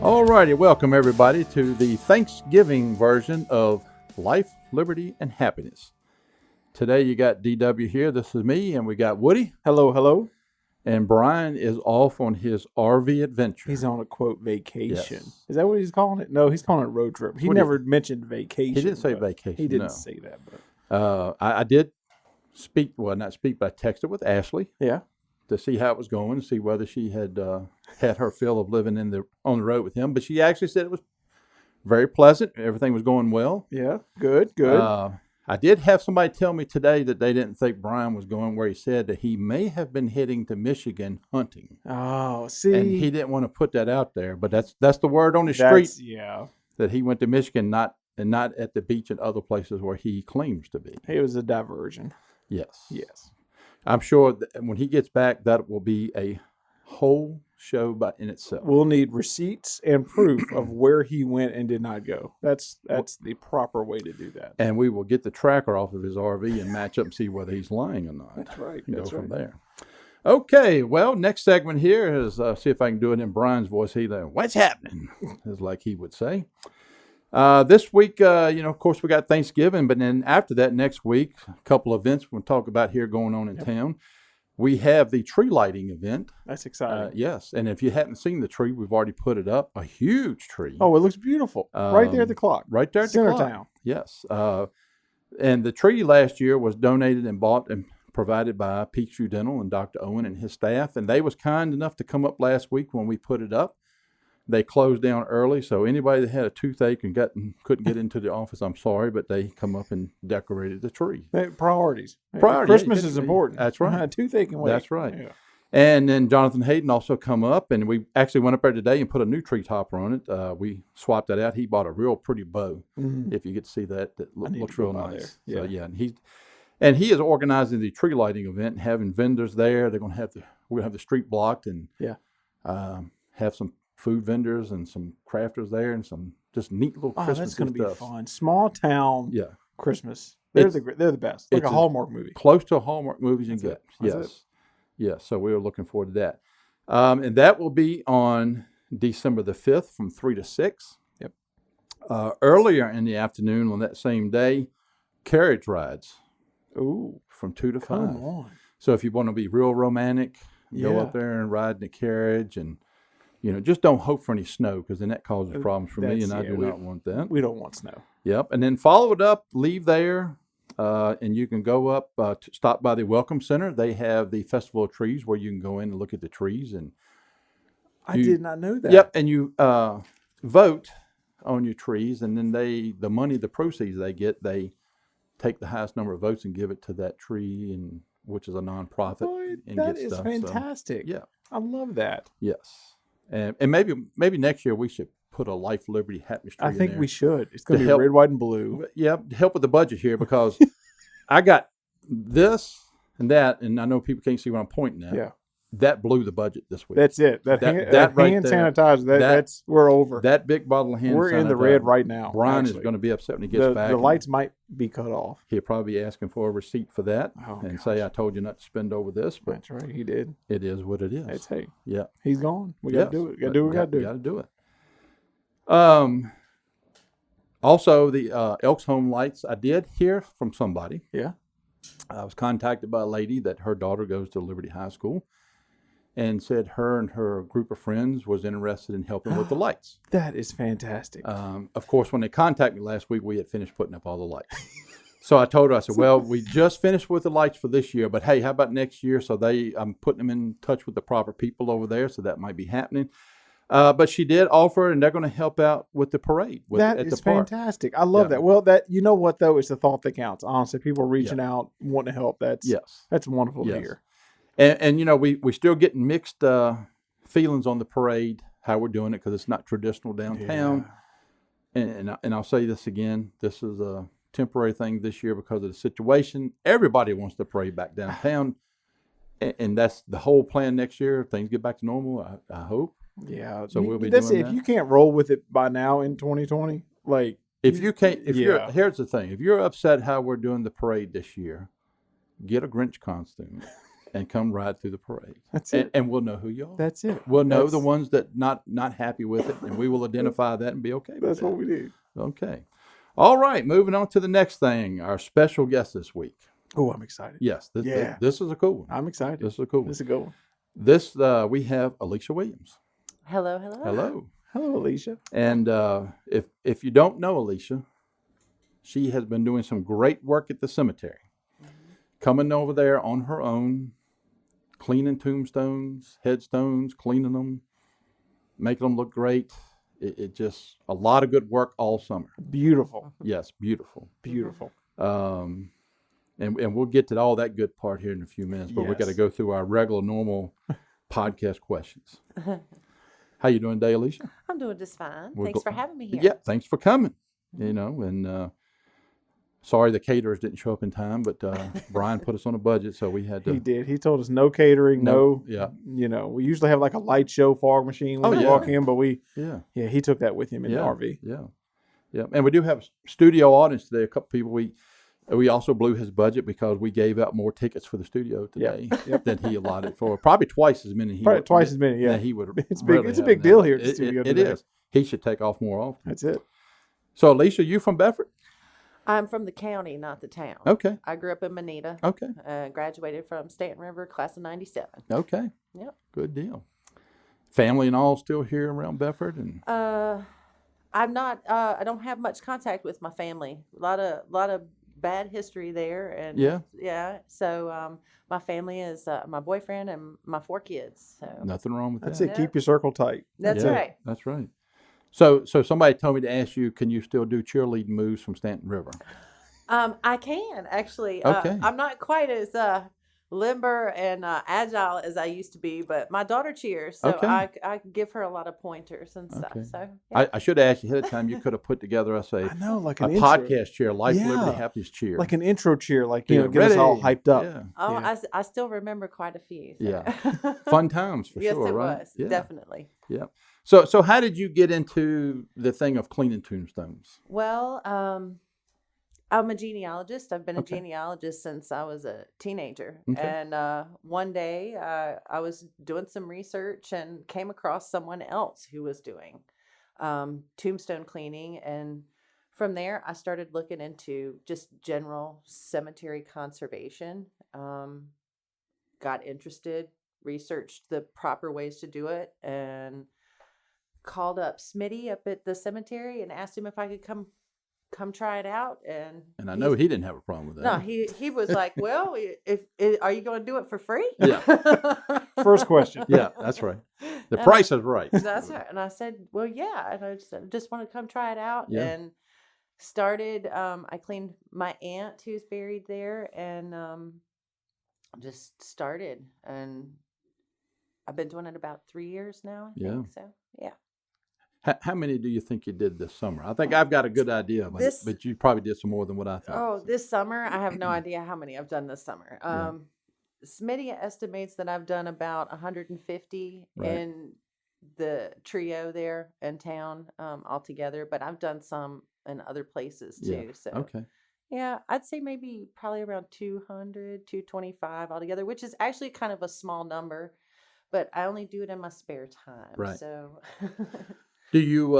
All righty, welcome everybody to the Thanksgiving version of Life, Liberty, and Happiness. Today you got DW here, this is me, and we got Woody. Hello, hello. And Brian is off on his RV adventure. He's on a, quote, vacation. Yes. Is that what he's calling it? No, he's calling it road trip. He never mentioned vacation. He didn't say vacation, He didn't say that. But I did speak, well not speak, but I texted with Ashley. Yeah. To see how it was going, see whether she had had her fill of living on the road with him. But she actually said it was very pleasant. Everything was going well. Yeah, good. I did have somebody tell me today that they didn't think Brian was going where he said that he may have been heading to Michigan hunting. Oh, see. And he didn't want to put that out there, but that's the word on the street. Yeah. That he went to Michigan, not at the beach and other places where he claims to be. It was a diversion. Yes. Yes. I'm sure that when he gets back, that will be a whole show in itself. We'll need receipts and proof of where he went and did not go. That's the proper way to do that. And we will get the tracker off of his RV and match up and see whether he's lying or not. That's right. Go from there. Okay, well, next segment here is see if I can do it in Brian's voice. What's happening? Is like he would say. This week, of course, we got Thanksgiving, but then after that, next week, a couple of events we'll talk about here going on in town. We have the tree lighting event. That's exciting. Yes, and if you haven't seen the tree, we've already put it up. A huge tree. Oh, it looks beautiful. Right there at the clock. Right there at the clock. Centertown. Yes. And the tree last year was donated and bought and provided by Peachtree Dental and Dr. Owen and his staff, and they was kind enough to come up last week when we put it up. They closed down early, so anybody that had a toothache and couldn't get into the office, I'm sorry, but they come up and decorated the tree. Priorities. Priorities. Christmas is important. That's right. Toothache and wait. That's right. Yeah. And then Jonathan Hayden also come up, and we actually went up there today and put a new tree topper on it. We swapped that out. He bought a real pretty bow. Mm-hmm. If you get to see that looks real nice. Yeah. So yeah, and he is organizing the tree lighting event and having vendors there. We're gonna have the street blocked and have some food vendors and some crafters there and some just neat little Christmas that's going to be stuff. fun. Small town Christmas. They're the best. Like a Hallmark movie. Close to a Hallmark movies and get. Yes. So we are looking forward to that. And that will be on December the 5th from 3 to 6. Yep. Earlier in the afternoon on that same day, carriage rides. Ooh. From 2 to 5. Come on. So if you want to be real romantic, go up there and ride in the carriage and just don't hope for any snow because then that causes problems for me, and I do not want that. We don't want snow. Yep. And then follow it up, leave there, and you can go up, stop by the Welcome Center. They have the Festival of Trees where you can go in and look at the trees. And I did not know that. Yep. And you vote on your trees, and then the money, the proceeds they get, they take the highest number of votes and give it to that tree, and which is a nonprofit. Boy, and that get is stuff. fantastic. So, yeah. I love that. Yes. And maybe next year we should put a Life, Liberty, Happiness tree I think in there. we should. It's going to be red, white, and blue. Yeah, to help with the budget here because I got this and that, and I know people can't see what I'm pointing at. Yeah. That blew the budget this week. That's it. That right hand there, sanitizer, we're over. That big bottle of hand sanitizer. We're in the red right now. Brian is going to be upset when he gets back. The lights might be cut off. He'll probably be asking for a receipt for that say, I told you not to spend over this. But that's right. He did. It is what it is. That's hey. Yeah. He's gone. We got to do it. Got to do what we got to do. Got to do it. Also, the Elks Home lights, I did hear from somebody. Yeah. I was contacted by a lady that her daughter goes to Liberty High School and said her and her group of friends was interested in helping with the lights. That is fantastic. Of course, when they contacted me last week, we had finished putting up all the lights. So I told her, I said, well, we just finished with the lights for this year, but hey, how about next year? So I'm putting them in touch with the proper people over there, so that might be happening. But she did offer, and they're going to help out with the parade at the park. Fantastic. I love that. Well, you know what, though? It's the thought that counts. Honestly, people reaching out, wanting to help. That's wonderful to hear. And we still getting mixed feelings on the parade, how we're doing it, because it's not traditional downtown. Yeah. And I'll say this again. This is a temporary thing this year because of the situation. Everybody wants the parade back downtown. And that's the whole plan next year. Things get back to normal, I hope. Yeah. So we'll be doing that. If you can't roll with it by now in 2020, like... Here's the thing. If you're upset how we're doing the parade this year, get a Grinch costume and come ride through the parade. That's it. And we'll know who you are. That's it. We'll know the ones that not happy with it, and we will identify that and be okay with That's that. what we do. Okay. All right, moving on to the next thing. Our special guest this week. Oh, I'm excited. Yes. This is a cool one. I'm excited. This is a cool one. This is a good one. This, we have Alicia Williams. Hello. Hello. Hello, Alicia. And if you don't know Alicia, she has been doing some great work at the cemetery. Coming over there on her own, cleaning tombstones, headstones, cleaning them, making them look great. It just, a lot of good work all summer. Beautiful. Yes, beautiful. Beautiful. And we'll get to all that good part here in a few minutes, but we got to go through our regular, normal podcast questions. How you doing today, Alicia? I'm doing just fine. Thanks for having me here. Yeah, thanks for coming. And sorry the caterers didn't show up in time, but Brian put us on a budget, so we had to. He did. He told us no catering, Yeah. We usually have like a light show fog machine when we walk in, but he took that with him in the RV. Yeah. And we do have a studio audience today. A couple people. We also blew his budget because we gave out more tickets for the studio today than he allotted for. Probably twice as many. Yeah, he would. It's big. It's a big deal here at the studio. It is. He should take off more often. That's it. So, Alicia, you from Bedford? I'm from the county, not the town. Okay. I grew up in Moneta. Okay. Graduated from Stanton River, class of '97. Okay. Yep. Good deal. Family and all still here around Bedford, and. I'm not. I don't have much contact with my family. A lot of bad history there, and so my family is my boyfriend and my 4 kids. So nothing wrong with that. That's it. Keep your circle tight. That's right. That's right. So somebody told me to ask you, can you still do cheerleading moves from Stanton River? I can actually. Okay. I'm not quite as limber and agile as I used to be, but my daughter cheers, so I give her a lot of pointers and stuff. So I should have asked you ahead of time. You could have put together us a podcast cheer, Life, Liberty, Happiness cheer, like an intro cheer, get us all hyped up. Yeah. Oh, I still remember quite a few. So. Yeah, fun times for sure. Yes, it right? was definitely. Yeah. So how did you get into the thing of cleaning tombstones? Well, I'm a genealogist. I've been a genealogist since I was a teenager. Okay. And one day I was doing some research and came across someone else who was doing tombstone cleaning. And from there, I started looking into just general cemetery conservation. Got interested, researched the proper ways to do it, and called up Smitty up at the cemetery and asked him if I could come try it out, and I know he didn't have a problem with that. No, he was like, "Well, if are you going to do it for free?" Yeah. First question. Yeah, that's right. The price is right. That's right. And I said, "Well, yeah." And I just want to come try it out, and started. I cleaned my aunt who's buried there, and just started, and I've been doing it about 3 years now. I think, so yeah. How many do you think you did this summer? I think I've got a good idea, but you probably did some more than what I thought. Oh, this summer, I have no idea how many I've done this summer. Smitty estimates that I've done about 150 in the trio there in town altogether, but I've done some in other places too. So yeah, I'd say probably around 200, 225 altogether, which is actually kind of a small number, but I only do it in my spare time. Right. So. Do you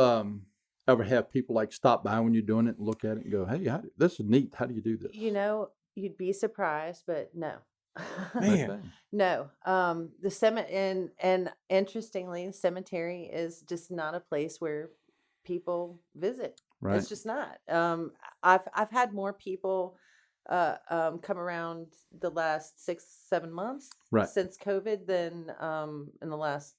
ever have people stop by when you're doing it and look at it and go, "Hey, this is neat. How do you do this?" You'd be surprised, but no. Man. No. The cemetery, and interestingly, the cemetery is just not a place where people visit. Right. It's just not. I've had more people come around the last 6-7 months since COVID than in the last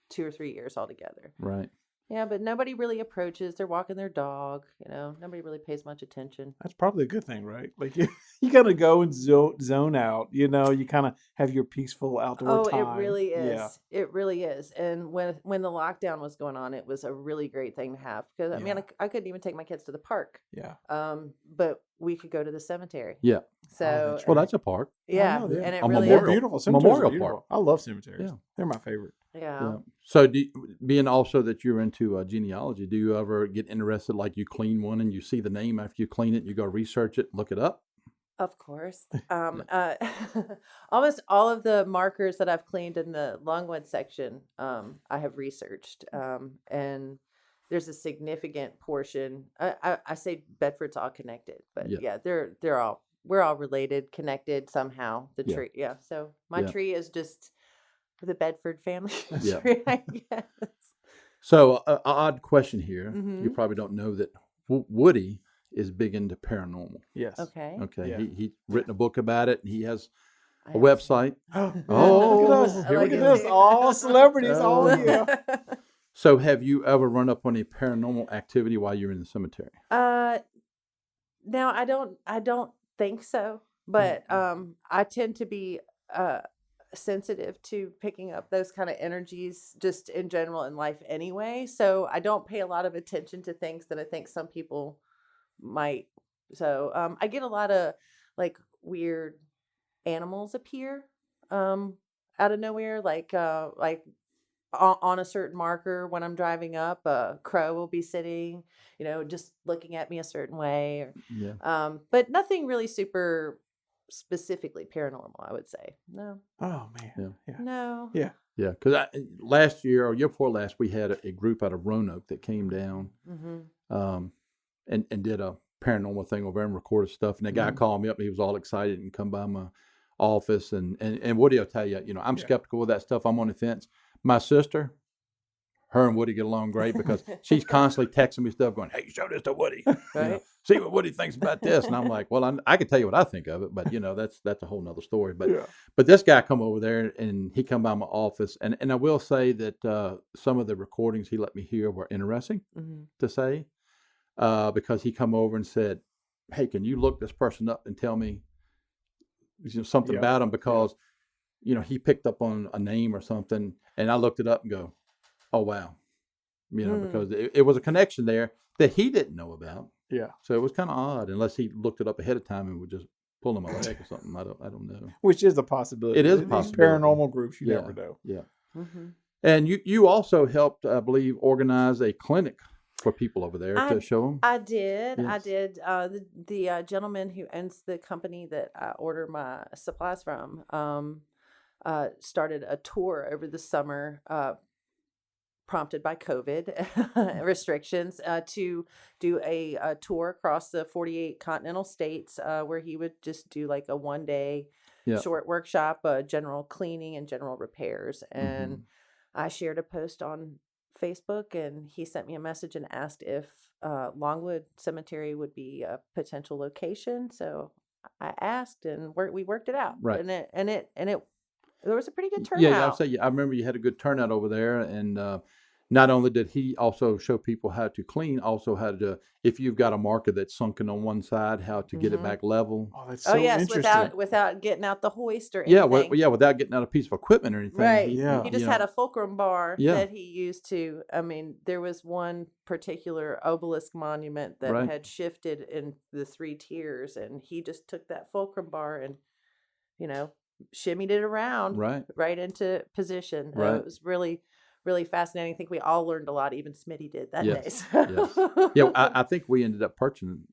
2 or 3 years altogether. Right. Yeah, but nobody really approaches. They're walking their dog. Nobody really pays much attention. That's probably a good thing, right? Like you gotta go and zone out. You kind of have your peaceful outdoor time. Oh, it really is. Yeah. It really is. And when the lockdown was going on, it was a really great thing to have because I couldn't even take my kids to the park. Yeah. But we could go to the cemetery. Yeah. So that's a park. Yeah, and it a really memorial, is beautiful cemeteries. Memorial park. I love cemeteries. Yeah. They're my favorite. Yeah. So, being also that you're into genealogy, do you ever get interested, like you clean one and you see the name after you clean it, you go research it, look it up? Of course. Almost all of the markers that I've cleaned in the Longwood section, I have researched. And there's a significant portion. I say Bedford's all connected, but yeah, we're all related, connected somehow. The tree, yeah. So my tree is just the Bedford family tree, I guess. So, an odd question here. You probably don't know that Woody is big into paranormal. Yes. Okay. Yeah. He's written a book about it, and he has a website. Look at us. Look at this. All celebrities, all of you. So, have you ever run up on a paranormal activity while you're in the cemetery? No, I don't think so. But I tend to be sensitive to picking up those kind of energies just in general in life anyway. So I don't pay a lot of attention to things that I think some people might. So I get a lot of like weird animals appear out of nowhere, like on a certain marker when I'm driving up, a crow will be sitting, just looking at me a certain way. But nothing really super specifically paranormal, I would say. No. Oh, man. Yeah. No. Yeah. Yeah, because last year or year before last, we had a group out of Roanoke that came down and did a paranormal thing over there and recorded stuff. And the guy called me up and he was all excited and come by my office. And Woody will tell you, I'm skeptical of that stuff. I'm on the fence. My sister, her and Woody get along great because she's constantly texting me stuff going, hey, show this to Woody. Right. See what Woody thinks about this. And I'm like, well, I can tell you what I think of it, but that's a whole nother story. But this guy come over there and he come by my office. And I will say that some of the recordings he let me hear were interesting to say because he come over and said, hey, can you look this person up and tell me something about him? Because, he picked up on a name or something. And I looked it up and go, oh, wow. Because it was a connection there that he didn't know about. Yeah. So it was kind of odd, unless he looked it up ahead of time and would just pull him a leg or something. I don't know. Which is a possibility. It is a possibility. Paranormal groups, you never know. Yeah. And you also helped, I believe, organize a clinic for people over there to show them. I did. Yes. I did. The gentleman who owns the company that I order my supplies from started a tour over the summer, prompted by COVID restrictions, to do a tour across the 48 continental states, where he would just do like a 1-day short workshop, general cleaning and general repairs. And I shared a post on Facebook, and he sent me a message and asked if Longwood Cemetery would be a potential location. So I asked, and we worked it out. Right. And it there was a pretty good turnout. Yeah, I'll say, I remember you had a good turnout over there, and not only did he also show people how to clean, also how to, if you've got a marker that's sunken on one side, how to get it back level. Oh, that's so interesting. Without getting out the hoist or anything. Without getting out a piece of equipment or anything. Right. He just had a fulcrum bar that he used to. I mean, there was one particular obelisk monument that had shifted in the 3 tiers, and he just took that fulcrum bar and, shimmied it around right into position. It was really, really fascinating. I think we all learned a lot. Even Smitty did that day. So. Yeah, I think we ended up purchasing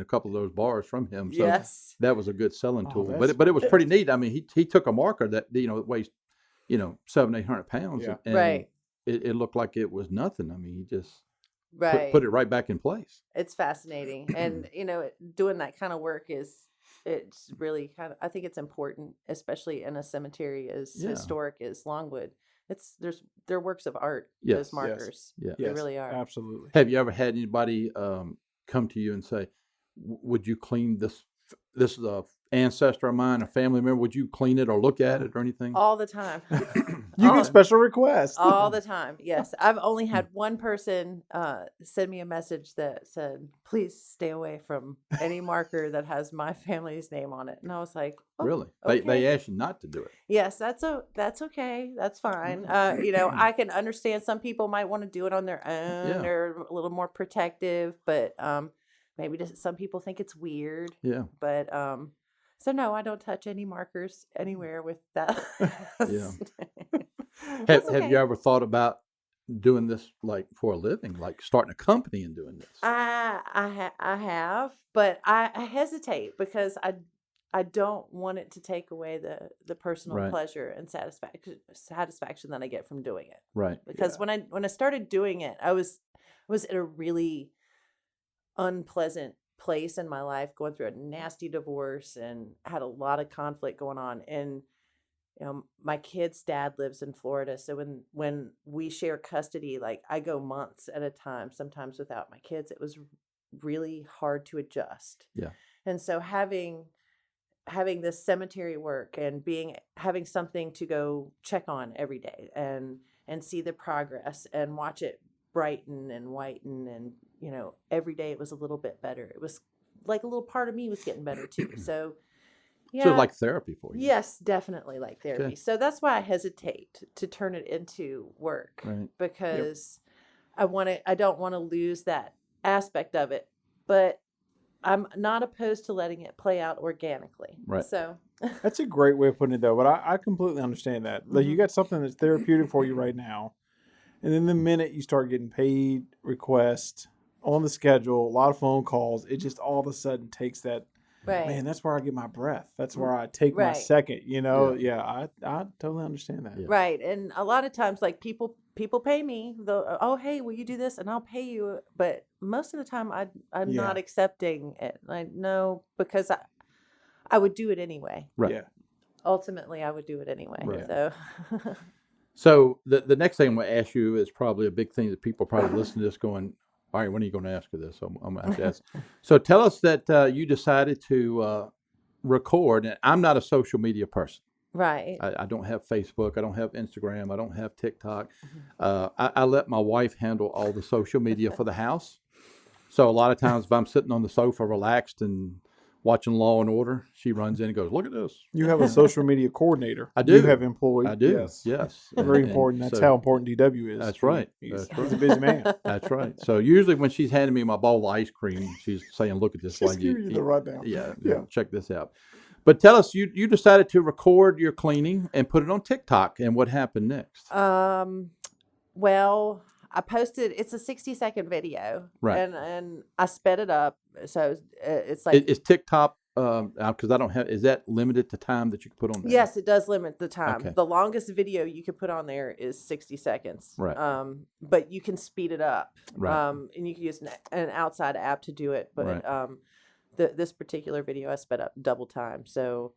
a couple of those bars from him. So that was a good selling tool. But it was pretty neat. I mean, he took a marker that weighs 700-800 pounds, and it looked like it was nothing. I mean, he just put it right back in place. It's fascinating, and doing that kind of work it's really I think it's important, especially in a cemetery as historic as Longwood. They're works of art. Those markers, they really are. Absolutely. Have you ever had anybody come to you and say, "Would you clean this? This is a ancestor of mine, a family member. Would you clean it or look at it or anything?" All the time. You get special requests. All the time. Yes. I've only had one person send me a message that said, please stay away from any marker that has my family's name on it. And I was like, oh, really? Okay. They asked you not to do it. Yes, that's okay. That's fine. I can understand some people might want to do it on their own. Yeah. They're a little more protective, but maybe some people think it's weird. Yeah. But so no, I don't touch any markers anywhere with that. Yeah. Have you ever thought about doing this like for a living, like starting a company and doing this? I have, but I hesitate because don't want it to take away the personal pleasure and satisfaction that I get from doing it. Right. Because when I started doing it, I was in a really unpleasant place in my life, going through a nasty divorce and had a lot of conflict going on. And my kid's dad lives in Florida, so when we share custody, like I go months at a time, sometimes without my kids. It was really hard to adjust. Yeah. And so having this cemetery work and having something to go check on every day and see the progress and watch it brighten and whiten, and every day it was a little bit better. It was like a little part of me was getting better too. So yeah. So like therapy for you. Yes, definitely like therapy. Okay. So that's why I hesitate to turn it into work, right. because I don't want to lose that aspect of it, but I'm not opposed to letting it play out organically. Right. So that's a great way of putting it, though. But I completely understand that. Like, you got something that's therapeutic for you right now, and then the minute you start getting paid requests on the schedule, a lot of phone calls, it just all of a sudden takes that. right. Man, that's where I get my breath. That's where I take my Right. second. I totally understand that. Yeah. Right. And a lot of times, like people pay me. Oh, hey, will you do this? And I'll pay you. But most of the time, I'm Yeah. not accepting it. I know, because I would do it anyway. Right. Yeah. Ultimately, I would do it anyway. Right. So So the next thing I'm going to ask you is probably a big thing that people probably listen to this going, all right, when are you going to ask her this? I'm going to have to ask. So tell us that you decided to record, and I'm not a social media person. right. I don't have Facebook. I don't have Instagram. I don't have TikTok. I let my wife handle all the social media for the house. So a lot of times if I'm sitting on the sofa relaxed and watching Law and Order, she runs in and goes, look at this. You have a social media coordinator. I do. You have employees. I do. Yes. And- Very and important. That's so- how important DW is. That's right. He's That's right. a busy man. That's right. So usually when she's handing me my bowl of ice cream, she's saying, look at this. Just while give you the rundown. Yeah. Check this out. But tell us, you decided to record your cleaning and put it on TikTok, and what happened next? Well, I posted. It's a 60-second video, Right. And I sped it up, so it's like Is TikTok, because I don't have, is that limited to time that you can put on there? yes, it does limit the time. Okay. The longest video you can put on there is 60 seconds. Right. But you can speed it up. Right. And you can use an outside app to do it. But Right. This particular video I sped up double time. So,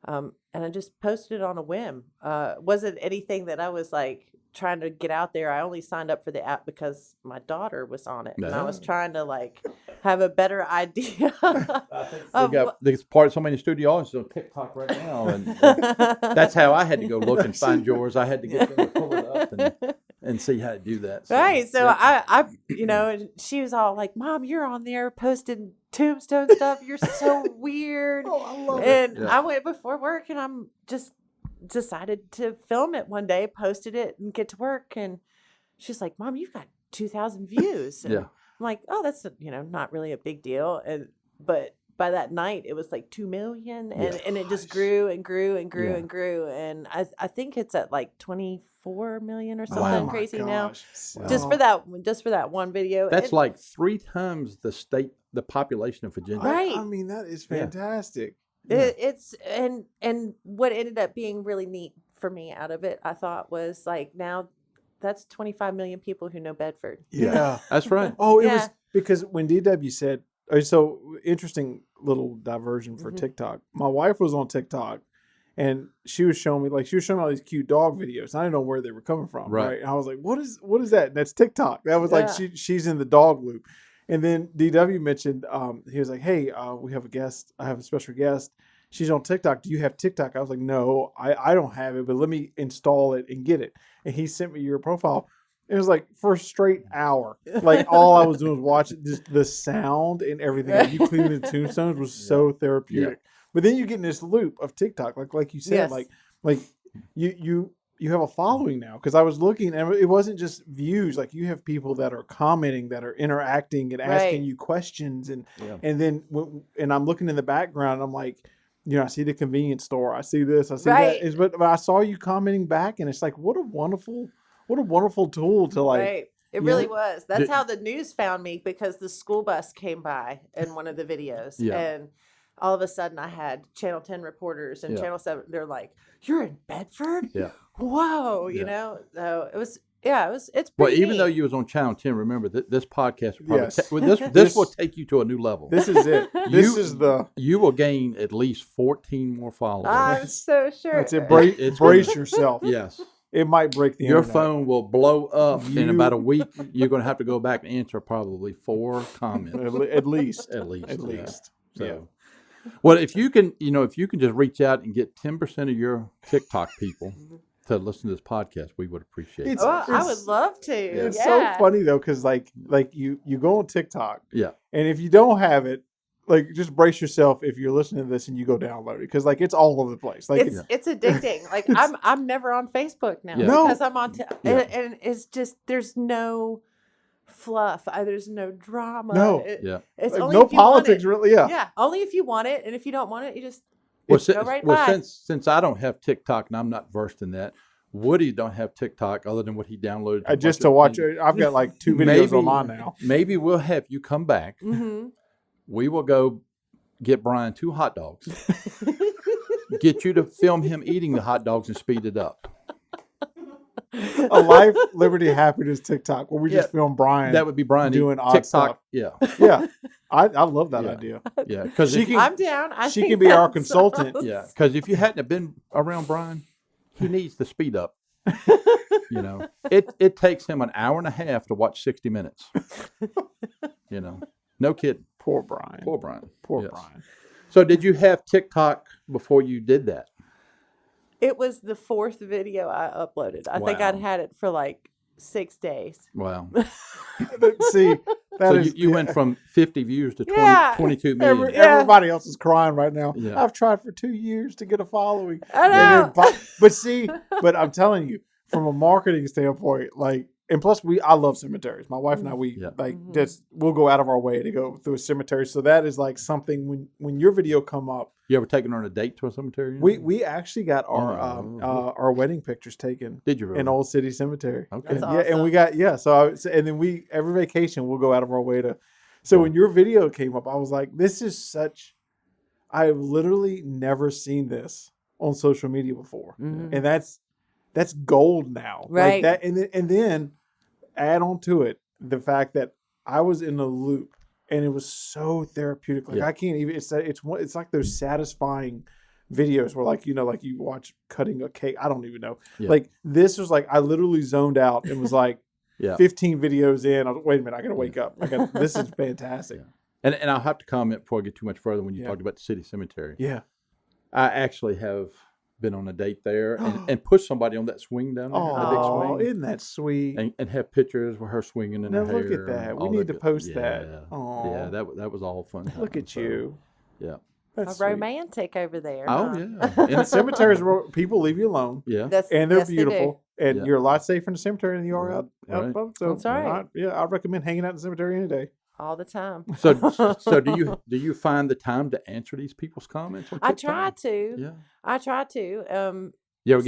and I just posted it on a whim. Wasn't anything that I was like trying to get out there. I only signed up for the app because my daughter was on it, and I was trying to like have a better idea. We got this part. So many studio audiences on TikTok right now, and that's how I had to go look and find yours. I had to get them to pull it up and see how to do that. So, Right. So yeah. I she was all like, "Mom, you're on there posting tombstone stuff. You're so weird." Oh, I love And Yeah. I went before work, and I'm just decided to film it one day, posted it, and get to work. And she's like, "Mom, you've got 2,000 views." And Yeah. I'm like, "Oh, that's not really a big deal." But by that night, it was like 2 million, and it just grew and grew and grew Yeah. and grew. And I think it's at like 24 million or something Oh my crazy now. gosh. Just for that one video. That's It- like 3 times the population of Virginia. Right. I mean, that is fantastic. It's and what ended up being really neat for me out of it, I thought, was like, now that's 25 million people who know Bedford. Yeah. That's right. Oh, it Yeah. was because when DW said, so interesting little diversion for TikTok. My wife was on TikTok, and she was showing me all these cute dog videos. I didn't know where they were coming from. Right. And I was like, what is that? And that's TikTok. That was like, she's in the dog loop. And then DW mentioned, he was like, hey, we have a guest. I have a special guest. She's on TikTok. Do you have TikTok? I was like, no, I don't have it, but let me install it and get it. And he sent me your profile. It was like for a straight hour. Like all I was doing was watching the sound and everything. Like you cleaning the tombstones was so therapeutic. Yeah. But then you get in this loop of TikTok, like you said, Yes. like you have a following now. Because I was looking, and it wasn't just views. Like you have people that are commenting, that are interacting and asking you questions, and then and I'm looking in the background. And I'm like, I see the convenience store. I see this. I see that. But I saw you commenting back, and it's like, what a wonderful tool to like. Right. It really was. That's how the news found me, because the school bus came by in one of the videos. Yeah. And all of a sudden I had Channel 10 reporters and Channel 7. They're like, "You're in Bedford? Yeah. Whoa!" You know, so it was. Yeah, it's pretty well, even neat. though you was on Channel 10, remember that this podcast will probably this will take you to a new level. This is it. You will gain at least 14 more followers. I'm so sure. Brace yourself. Yes. It might break the Your internet. phone will blow up in about a week. You're going to have to go back and answer probably 4 comments. At least. At least. Yeah. So, well, if you can just reach out and get 10% of your TikTok people to listen to this podcast, we would appreciate it. I would love to. It's so funny though, because like you go on TikTok, and if you don't have it, like just brace yourself if you're listening to this and you go download it, because like it's all over the place. Like it's addicting. Like I'm never on Facebook now because I'm on, and it's just there's no fluff. There's no drama. No, it's like, only no if you politics want it. really. Yeah, only if you want it, and if you don't want it, you just. Since I don't have TikTok and I'm not versed in that, Woody don't have TikTok other than what he downloaded. Just to watch it. I've got like 2 videos on mine now. Maybe we'll have you come back. Mm-hmm. We will go get Brian 2 hot dogs. Get you to film him eating the hot dogs and speed it up. A Life, Liberty, Happiness TikTok where we just film Brian. That would be Brian doing odd TikTok. Stuff. Yeah. I love that idea. Yeah, because I'm down. She can be our consultant. Yeah, because if you hadn't have been around Brian, he needs to speed up. You know, it takes him an hour and a half to watch 60 Minutes. You know, no kidding. Poor Brian. Brian. So, did you have TikTok before you did that? It was the 4th video I uploaded. I think I'd had it for like 6 days. Wow. See, you went from 50 views to 22 million. Everybody else is crying right now. Yeah. I've tried for 2 years to get a following. I know. But I'm telling you, from a marketing standpoint, like, and plus I love cemeteries. My wife and I, we'll go out of our way to go through a cemetery. So that is like something when your video come up. You ever taken her on a date to a cemetery? We actually got our wedding pictures taken. Did you really? In Old City Cemetery. Okay. That's awesome. Yeah, and we got and then every vacation we'll go out of our way to. So when your video came up, I was like, this is such. I've literally never seen this on social media before, and that's gold now. Right. Like that, and then add on to it the fact that I was in a loop. And it was so therapeutic. Like I can't even. It's like those satisfying videos where like you watch cutting a cake. I don't even know. Yeah. Like this was like I literally zoned out and was like 15 videos in. I was, wait a minute, I gotta wake up. This is fantastic. Yeah. And I'll have to comment before I get too much further when you talked about the city cemetery. Yeah, I actually have been on a date there and push somebody on that swing down there, the big swing. Isn't that sweet? And have pictures with her swinging in her hair. Look at that. We need to post that. Oh, yeah, that was all fun. Look at you. Yeah. That's romantic over there. Oh, huh? yeah. In the cemeteries, people leave you alone. Yeah. And they're beautiful. And you're a lot safer in the cemetery than you are out above. So that's right. I recommend hanging out in the cemetery any day. All the time. So do you find the time to answer these people's comments on TikTok? I try to. Yeah. I try to. You ever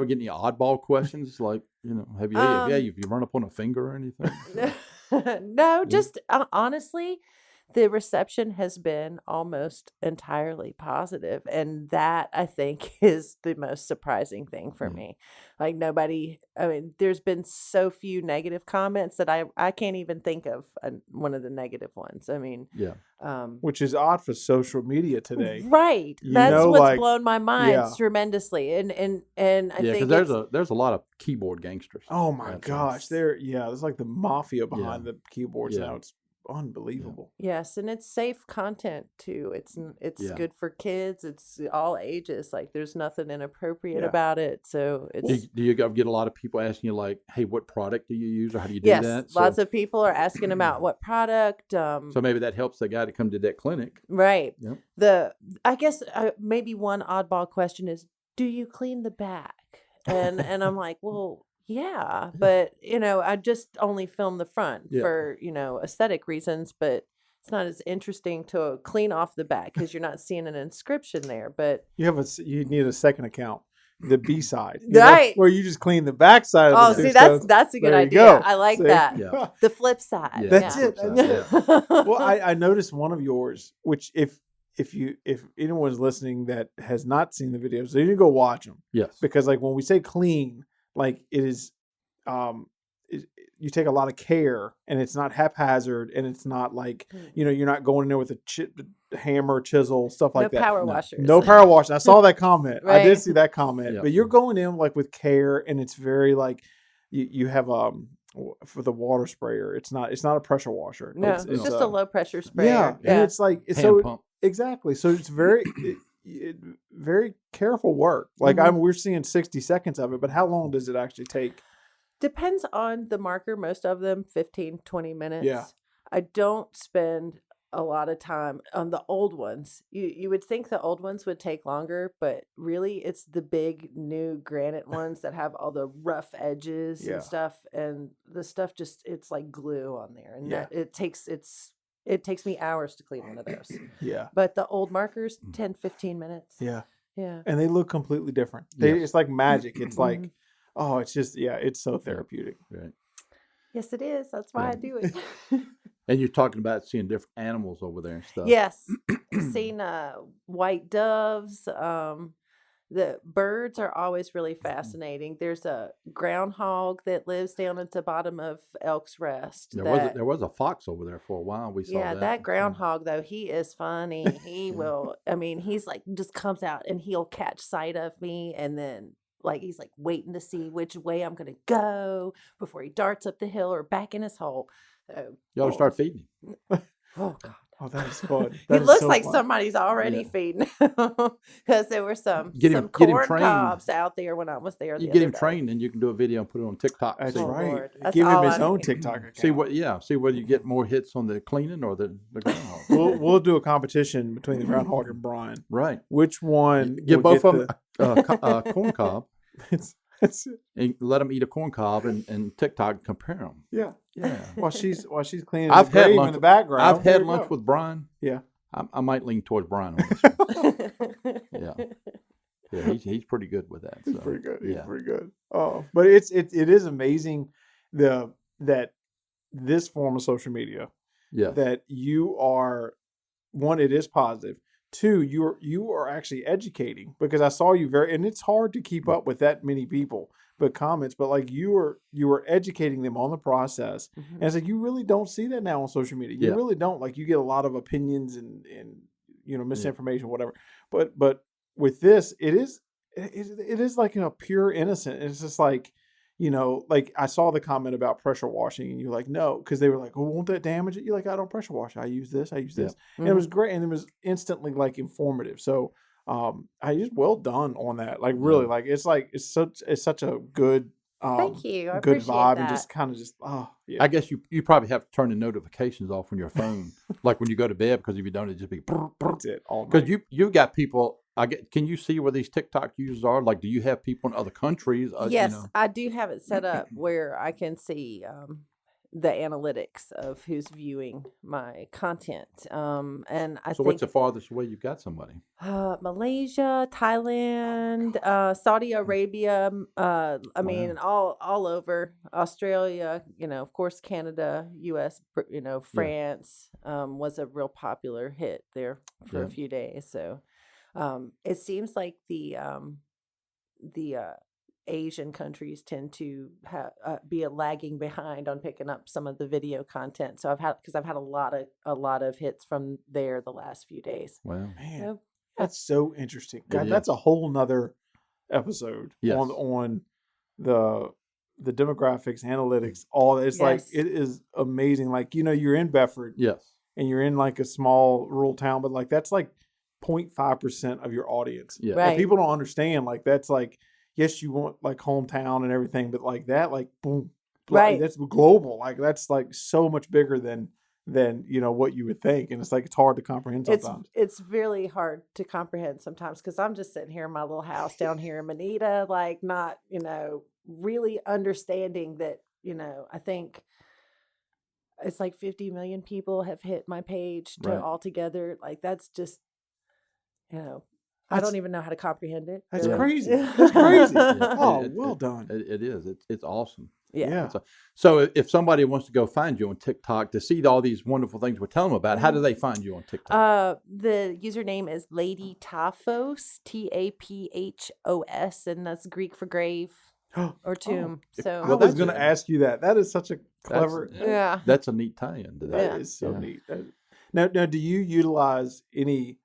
get any oddball questions like, have you run up on a finger or anything? No, just honestly, the reception has been almost entirely positive, and that I think is the most surprising thing for me. Like there's been so few negative comments that I can't even think of one of the negative ones. I mean, which is odd for social media today, right? That's what's blown my mind tremendously, and I think because there's a lot of keyboard gangsters. Oh my gosh, there's like the mafia behind the keyboards now. It's unbelievable. Yes, and it's safe content too. It's good for kids. It's all ages. Like there's nothing inappropriate about it. So it's. Do you get a lot of people asking you like, "Hey, what product do you use, or how do you do that?" Yes, lots of people are asking about what product. So maybe that helps the guy to come to that clinic. Right. Yep. I guess maybe one oddball question is, do you clean the back? And I'm like, well. Yeah, but I just only film the front for aesthetic reasons, but it's not as interesting to clean off the back because you're not seeing an inscription there. But you need a second account, the B side, right, where you just clean the back side. Of the see, that's a good idea. Go. I like that. Yeah. The flip side. That's it. Well, I noticed one of yours, which if if anyone's listening that has not seen the videos, they need to go watch them. Yes. Because like when we say clean, like it is, you take a lot of care, and it's not haphazard, and it's not like, you're not going in there with a hammer, chisel, stuff like that. No power washers. No power washers. I saw that comment. Right. I did see that comment. Yep. But you're going in like with care, and it's very like you have for the water sprayer. It's not a pressure washer. No, it's just a low pressure sprayer. Yeah, and it's like hand pump. Exactly. So it's very very careful work. Like we're seeing 60 seconds of it, but how long does it actually take? Depends on the marker. Most of them 15, 20 minutes. Yeah. I don't spend a lot of time on the old ones. You would think the old ones would take longer, but really it's the big new granite ones that have all the rough edges and stuff, and the stuff it's like glue on there, and it takes me hours to clean one of those. Yeah. But the old markers 10, 15 minutes. Yeah. Yeah. And they look completely different. It's like magic. It's like, oh, it's just it's so therapeutic. Right. Yes, it is. That's why I do it. And you're talking about seeing different animals over there and stuff. Yes. Seen white doves. The birds are always really fascinating. There's a groundhog that lives down at the bottom of Elk's Rest. There was a fox over there for a while. We saw that. That groundhog, though, he is funny. He will, he's like, just comes out and he'll catch sight of me, and then like he's like waiting to see which way I'm going to go before he darts up the hill or back in his hole. So, you ought to start feeding him. Oh, God. Oh, that is fun. He looks like somebody's already feeding him, because there were some corn cobs out there when I was there. You get him trained, and you can do a video and put it on TikTok. That's right. Give him his own TikTok account. See whether you get more hits on the cleaning or the groundhog. We'll do a competition between the groundhog and Brian. Right. Which one? Give both of them a corn cob. That's it. And let them eat a corn cob and TikTok compare them. Yeah. While she's cleaning I've the had grave lunch in the background. I've had lunch with Brian. Yeah. I might lean towards Brian on this one. Yeah, he's pretty good with that. He's pretty good. He's pretty good. Oh, but it is amazing that this form of social media. Yeah. That you are, one, it is positive. Two, you are actually educating, because I saw you and it's hard to keep up with that many people, but like you were educating them on the process. And it's like, you really don't see that now on social media. You really don't. Like, you get a lot of opinions and misinformation, whatever. But with this, it is like a pure innocent. It's just like, like I saw the comment about pressure washing, and you're like, no, because they were like, oh, won't that damage it? You're like, I don't pressure wash. I use this. And it was great. And it was instantly like informative. So I just, well done on that. Like, really, like, it's such a good, thank you. I good appreciate vibe, that. and just kind of I guess you probably have to turn the notifications off on your phone, like when you go to bed, because if you don't, it just be. That's it. Because you got people. Can you see where these TikTok users are? Like, do you have people in other countries? Yes, I do have it set up where I can see the analytics of who's viewing my content. And I think, what's the farthest away you've got somebody? Malaysia, Thailand, Saudi Arabia. All over Australia. Of course, Canada, U.S. France was a real popular hit there for a few days. So. It seems like the Asian countries tend to be lagging behind on picking up some of the video content. So I've had a lot of hits from there the last few days. Wow, man, that's so interesting. God, that's a whole nother episode on the demographics, analytics, all that. It's like, it is amazing. Like, you're in Bedford, and you're in like a small rural town, but like that's like 0.5% of your audience. Yeah. Right. And people don't understand, like, that's like, yes, you want like hometown and everything, but like that, like, boom, right. That's global. Like, that's like so much bigger than what you would think. And it's like, it's hard to comprehend sometimes. It's really hard to comprehend sometimes, because I'm just sitting here in my little house down here in Manita, like, not, really understanding that, I think it's like 50 million people have hit my page altogether. Like, that's just, I don't even know how to comprehend it. That's really. crazy. That's crazy. Well done. It is. It's awesome. Yeah. So if somebody wants to go find you on TikTok to see all these wonderful things we're telling them about, how do they find you on TikTok? The username is LadyTaPhos, TAPHOS, and that's Greek for grave or tomb. So I was going to ask you that. That is such a clever. That's a neat tie-in to that. That is so neat. Now, do you utilize any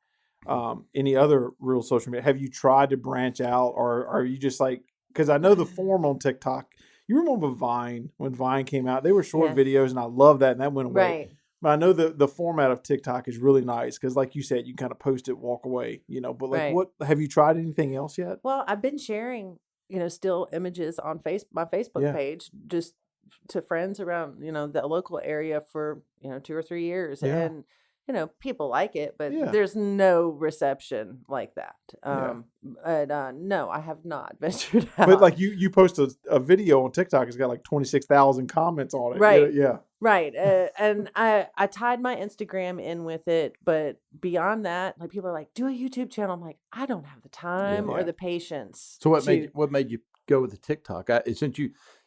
other real social media? Have you tried to branch out, or are you just like? Because I know the form on TikTok. You remember Vine when Vine came out? They were short videos, and I love that, and that went away. Right. But I know the format of TikTok is really nice because, like you said, you kind of post it, walk away, But like, what have you tried anything else yet? Well, I've been sharing, still images on my Facebook page, just to friends around, the local area for 2 or 3 years, and people like it, but there's no reception like that. No, I have not ventured out. But like you post a video on TikTok, it's got like 26,000 comments on it. Right. Yeah. Right. And I tied my Instagram in with it, but beyond that, like people are like, do a YouTube channel. I'm like, I don't have the time or the patience. So what made you go with the TikTok? Since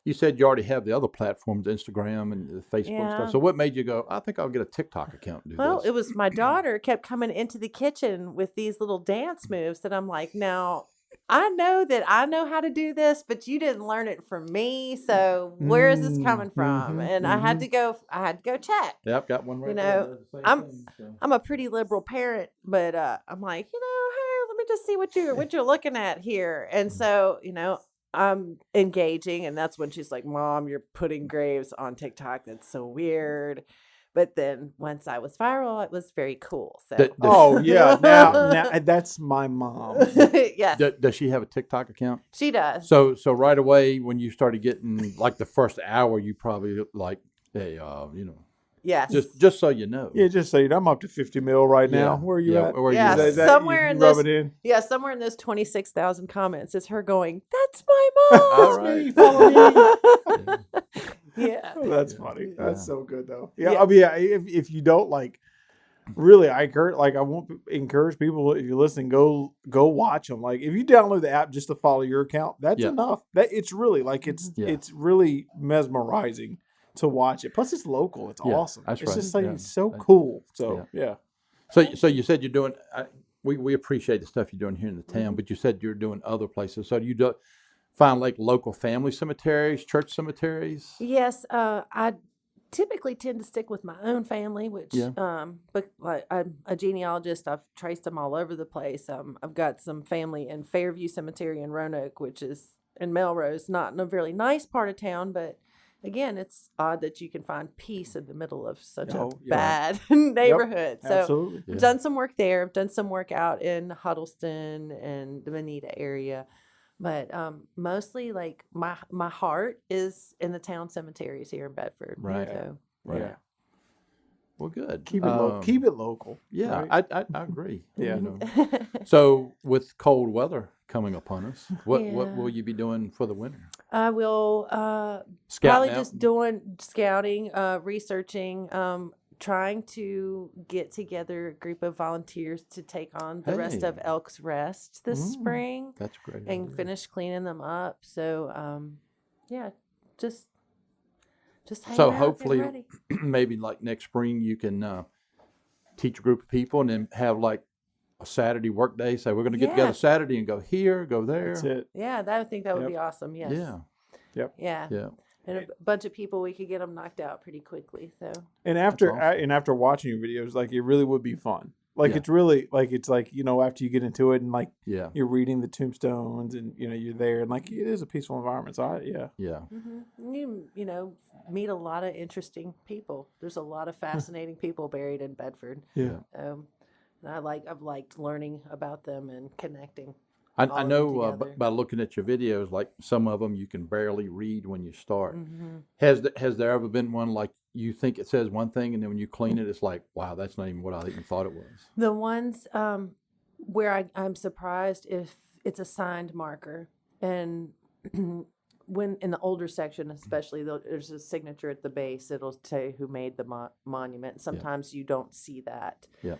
you said you already have the other platforms, Instagram and the Facebook stuff. So what made you go, I think I'll get a TikTok account and do this? Well, it was my daughter kept coming into the kitchen with these little dance moves that I'm like, now I know that I know how to do this, but you didn't learn it from me. So where is this coming from? And I had to go check. Yep, got one right there. I'm a pretty liberal parent, but I'm like, hey, let me just see what you're looking at here. And so, I'm engaging, and that's when she's like, Mom, you're putting graves on TikTok. That's so weird. But then once I was viral, it was very cool. So now that's my mom. Yes. Does she have a TikTok account? She does. So right away when you started getting like the first hour, you probably like, hey, Yes. Just so you know. Yeah, just so you know, I'm up to 50 mil right now. Where are you at? Where are you at? Somewhere in rub this. It in? Yeah, somewhere in those 26,000 comments is her going, "That's my mom." All right. Follow me. Yeah. Oh, that's funny. That's so good though. Yeah. I mean, if you don't like, really, I won't encourage people, if you're listening, go watch them. Like if you download the app just to follow your account, that's enough. That it's really like it's really mesmerizing to watch it. Plus, it's local. It's awesome. It's just like it's so cool. So So you said you're doing. We appreciate the stuff you're doing here in the town, but you said you're doing other places. So do you find like local family cemeteries, church cemeteries? Yes, I typically tend to stick with my own family, which but like I'm a genealogist. I've traced them all over the place. I've got some family in Fairview Cemetery in Roanoke, which is in Melrose, not in a really nice part of town, but again, it's odd that you can find peace in the middle of such a bad neighborhood. So absolutely. I've done some work there. I've done some work out in Huddleston and the Bonita area. But mostly, like, my heart is in the town cemeteries here in Bedford. Right. So, Yeah. Well, good. Keep it local. Yeah, right? I agree. Yeah. So with cold weather coming upon us, what will you be doing for the winter? I will probably just doing scouting, researching, trying to get together a group of volunteers to take on the rest of Elk's Rest this spring. That's great. And finish cleaning them up. So, just hang so out, hopefully, get ready. maybe like next spring you can teach a group of people and then have like a Saturday work day. Say we're going to get together Saturday and go here, go there. That's it. Yeah, I think that would be awesome. Yes. Yeah. Yep. Yeah. Yeah. And a bunch of people, we could get them knocked out pretty quickly. So. And after watching your videos, like it really would be fun. Like it's really like after you get into it and like you're reading the tombstones and you're there and like it is a peaceful environment. So Mm-hmm. You meet a lot of interesting people. There's a lot of fascinating people buried in Bedford. Yeah. And I've liked learning about them and connecting. I know by looking at your videos, like some of them you can barely read when you start. Mm-hmm. Has there ever been one like you think it says one thing and then when you clean it, it's like, wow, that's not even what I even thought it was? The ones where I'm surprised if it's a signed marker. And when in the older section especially, there's a signature at the base. It'll say who made the monument. Sometimes you don't see that. Yeah.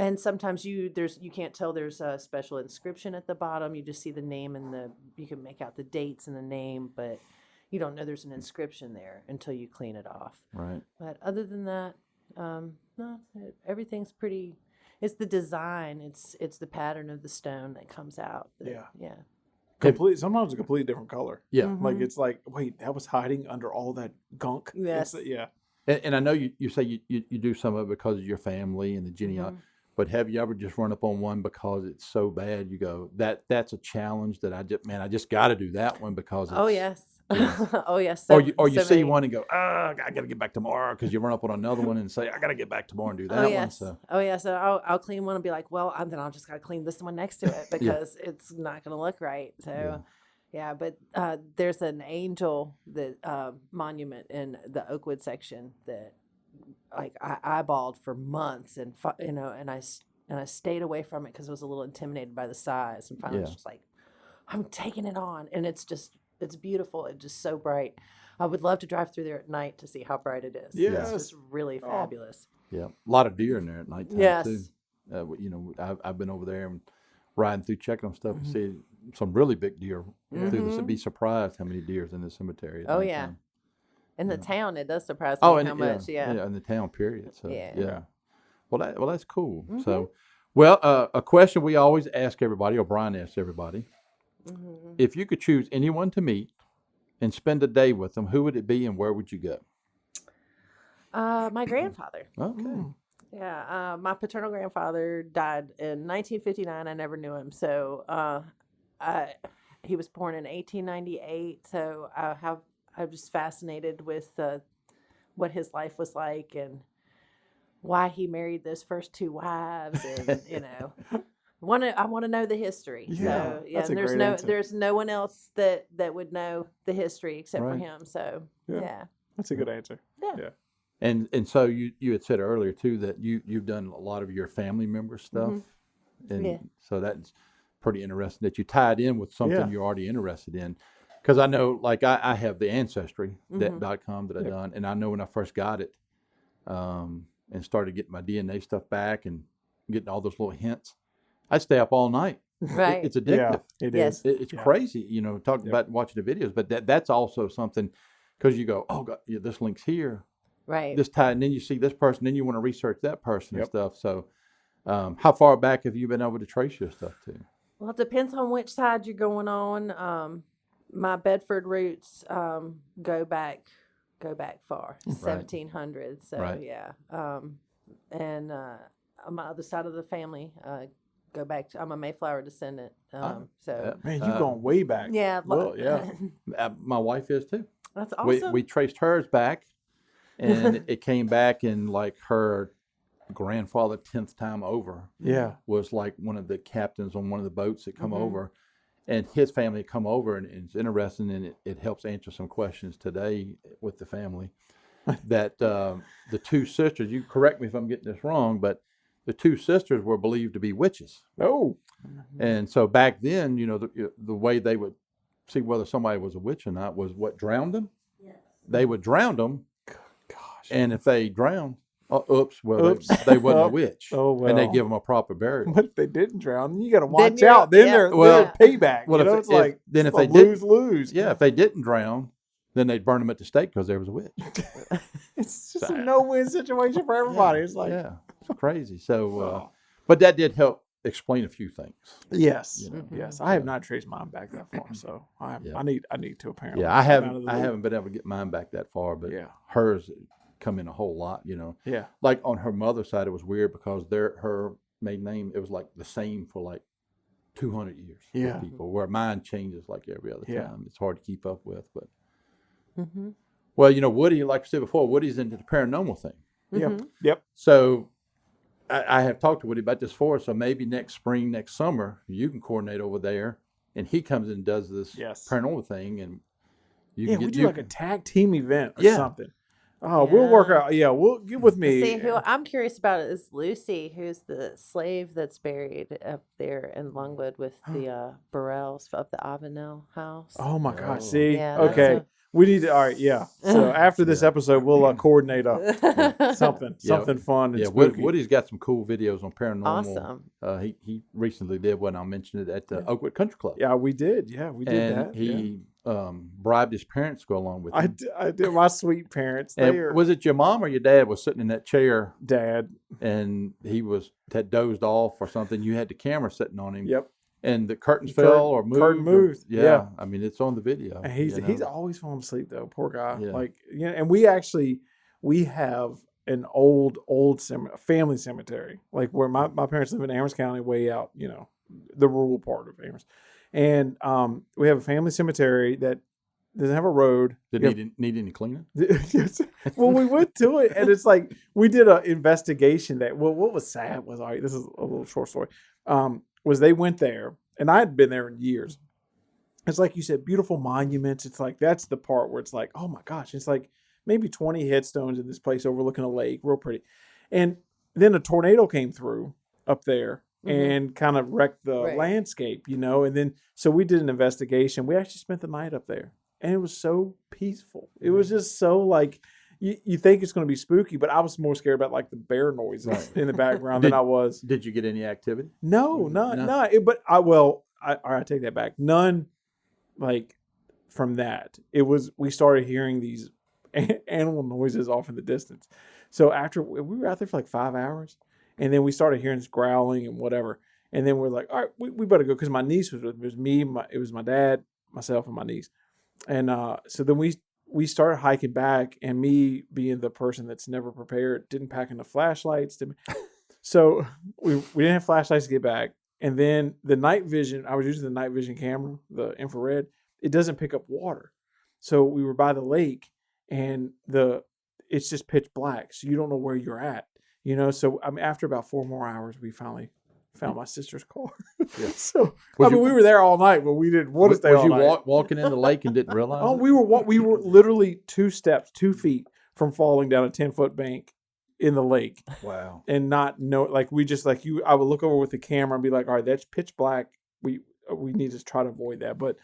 And sometimes you can't tell there's a special inscription at the bottom. You just see the name and you can make out the dates and the name, but you don't know there's an inscription there until you clean it off. Right. But other than that, no, everything's pretty. It's the design. It's the pattern of the stone that comes out. Yeah. Sometimes a completely different color. Yeah. Mm-hmm. Like it's like, wait, that was hiding under all that gunk. Yes. Yeah. And I know you say you do some of it because of your family and the genealogy, but have you ever just run up on one because it's so bad? You go, that's a challenge that I just got to do that one because it's, Oh yes. Yeah. Oh yes. Or you see one and go, I got to get back tomorrow, because you run up on another one and say, I got to get back tomorrow and do that one. So. Oh yes. So I'll clean one and be like, well, then I'll just got to clean this one next to it because it's not going to look right. So. Yeah, but there's an angel monument in the Oakwood section that, like, I eyeballed for months, and and I stayed away from it because I was a little intimidated by the size, and finally I was just like, I'm taking it on, and it's beautiful. It's just so bright. I would love to drive through there at night to see how bright it is. Yes. It's just really fabulous. Yeah, a lot of deer in there at night too. I've been over there and riding through checking on stuff and see some really big deer through this. I'd be surprised how many deer's in the cemetery. Oh yeah, in the town it does surprise me how much. Yeah, in the town period. So yeah. Well, that's cool. So, a question we always ask everybody, or Brian asks everybody, if you could choose anyone to meet and spend a day with them, who would it be and where would you go? My grandfather. Okay. Yeah, my paternal grandfather died in 1959. I never knew him, so he was born in 1898. So I'm just fascinated with what his life was like and why he married those first two wives, and I want to know the history. Yeah, so that's and a great answer. there's no one else that would know the history except for him. So yeah, that's a good answer. Yeah. And so you had said earlier too that you've done a lot of your family member stuff, and so that's pretty interesting that you tied in with something you're already interested in. Because I know, like I have the Ancestry.com that I've done, and I know when I first got it, and started getting my DNA stuff back and getting all those little hints, I'd stay up all night. Right. It's addictive. Yeah, it is. It's crazy, talking about watching the videos, but that's also something, because you go, oh God, this link's here. Right. This time, and then you see this person, then you want to research that person and stuff. So, how far back have you been able to trace your stuff to? Well, it depends on which side you're going on. My Bedford roots go back far, 1700s. So yeah, and on my other side of the family, go back to, I'm a Mayflower descendant. So man, you've gone way back. Yeah. Well, yeah. My wife is too. That's awesome. We traced hers back. And it came back, and like her grandfather 10th time over was like one of the captains on one of the boats that come over, and his family come over, and it's interesting, and it helps answer some questions today with the family that the two sisters, you correct me if I'm getting this wrong, but the two sisters were believed to be witches. Oh. And so back then, the way they would see whether somebody was a witch or not was what drowned them. Yes. They would drown them. And if they drowned, they wasn't a witch. Oh, well. And they give them a proper burial. But if they didn't drown, you got to watch out. Then they're payback. Well, it's like if they lose. Yeah, if they didn't drown, then they'd burn them at the stake because there was a witch. It's just a no-win situation for everybody. It's like it's crazy. So, but that did help explain a few things. Yes, yes. I have not traced mine back that far, so I need to apparently. Yeah, I haven't been able to get mine back that far, but hers come in a whole lot, Yeah. Like on her mother's side, it was weird because her maiden name, it was like the same for like 200 years. Yeah. People, where mine changes like every other time. It's hard to keep up with, but. Well, Woody, like I said before, Woody's into the paranormal thing. Yep. So I have talked to Woody about this before, so maybe next spring, next summer, you can coordinate over there, and he comes in and does this paranormal thing, and we do like a tag team event or something. Oh, we'll work out. Yeah, we'll get with me. See, who I'm curious about is Lucy, who's the slave that's buried up there in Longwood with the Burrells of the Avenel house. Oh my gosh! See, okay. We need to. All right, yeah. So after this episode, we'll coordinate something fun. And spooky. Woody's got some cool videos on paranormal. Awesome. He recently did one. I mentioned it at the Oakwood Country Club. Yeah, we did. Yeah, we did and that. He bribed his parents to go along with him. I did. My sweet parents. Was it your mom or your dad was sitting in that chair? Dad. And he had dozed off or something. You had the camera sitting on him. Yep. And the curtains fell or moved. Curtain moved. Yeah. I mean, it's on the video. And he's always falling asleep though. Poor guy. Yeah. And we have an old family cemetery, like where my parents live in Amherst County, way out, the rural part of Amherst. And we have a family cemetery that doesn't have a road. Did it need any cleaning? Well, we went to it, and it's like we did an investigation that. Well, what was sad was this is a little short story. Was they went there, and I had been there in years. It's like you said, beautiful monuments. It's like that's the part where it's like, oh my gosh, it's like maybe 20 headstones in this place overlooking a lake, real pretty. And then a tornado came through up there. Mm-hmm. And kind of wrecked the landscape, And then, so we did an investigation. We actually spent the night up there, and it was so peaceful. It was just so like, you think it's going to be spooky, but I was more scared about like the bear noises in the background than I was. Did you get any activity? No, none. But I take that back. None, like from that. We started hearing these animal noises off in the distance. So after we were out there for like 5 hours. And then we started hearing this growling and whatever. And then we're like, all right, we better go. Because my niece was with me. It was me, it was my dad, myself, and my niece. And so then we started hiking back. And me being the person that's never prepared, didn't pack enough flashlights. So we didn't have flashlights to get back. And then the night vision, I was using the night vision camera, the infrared. It doesn't pick up water. So we were by the lake. And it's just pitch black. So you don't know where you're at. So after about 4 more hours, we finally found my sister's car. Yeah. So we were there all night, but we didn't want to stay all night. Was you walking in the lake and didn't realize? Oh, we were literally 2 feet from falling down a 10-foot bank in the lake. Wow! And not know, like we just like you. I would look over with the camera and be like, all right, that's pitch black. We need to try to avoid that. But